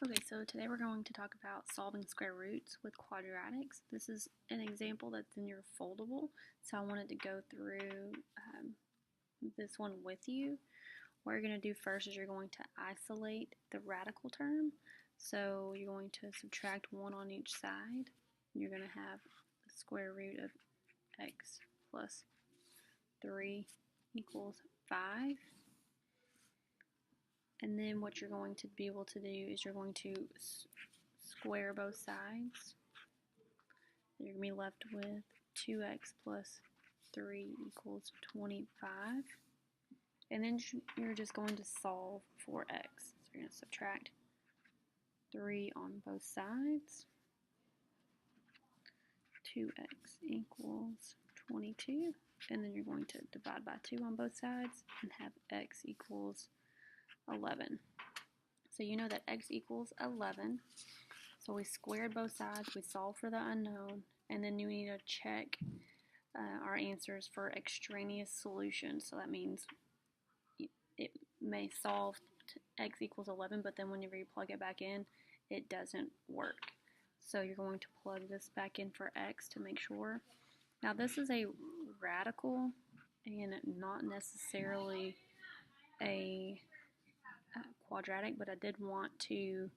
Okay, so today we're going to talk about solving square roots with quadratics. This is an example that's in your foldable, so I wanted to go through this one with you. What you're going to do first is you're going to isolate the radical term. So you're going to subtract 1 on each side. You're going to have the square root of x plus 3 equals 5. And then what you're going to be able to do is you're going to square both sides. You're going to be left with 2x plus 3 equals 25. And then you're just going to solve for x. So you're going to subtract 3 on both sides. 2x equals 22. And then you're going to divide by 2 on both sides and have x equals 11. So you know that x equals 11. So we squared both sides, we solved for the unknown, and then you need to check our answers for extraneous solutions. So that means it may solve x equals 11, but then whenever you plug it back in, it doesn't work. So you're going to plug this back in for x to make sure. Now this is a radical and not necessarily a quadratic, but I did want to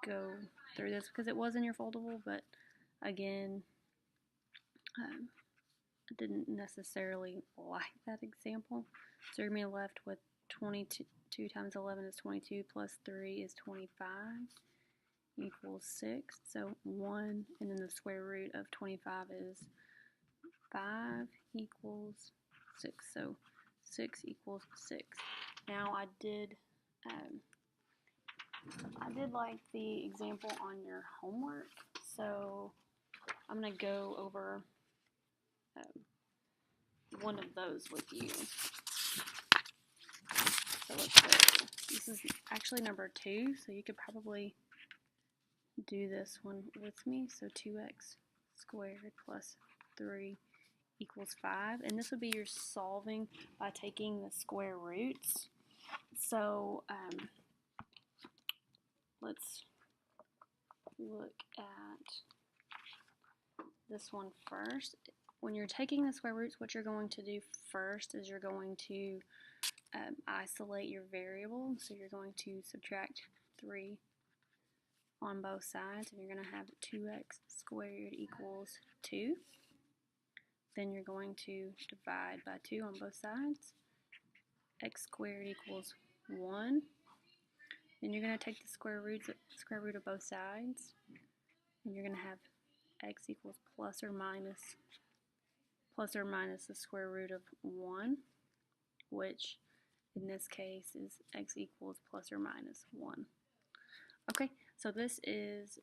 go through this because it was in your foldable, but again, I didn't necessarily like that example. So you're going to be left with 22 times 11 is 22 plus 3 is 25 equals 6. So 1, and then the square root of 25 is 5 equals 6. So 6 equals 6. Now I did like the example on your homework, so I'm going to go over one of those with you. So let's go. This is actually number 2, so you could probably do this one with me. So 2x squared plus 3 equals 5, and this would be your solving by taking the square roots. So let's look at this one first. When you're taking the square roots, what you're going to do first is you're going to isolate your variable. So you're going to subtract 3 on both sides, and you're going to have 2x squared equals 2. Then you're going to divide by 2 on both sides. X squared equals 1. Then you're going to take the square root of both sides, and you're going to have x equals plus or minus the square root of 1, which in this case is x equals plus or minus 1. Okay, so this is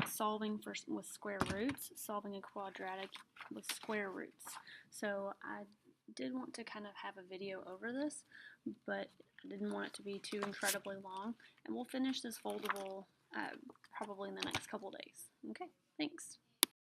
solving with square roots, solving a quadratic with square roots. So I did want to kind of have a video over this, but I didn't want it to be too incredibly long, and we'll finish this foldable probably in the next couple days. Okay, thanks.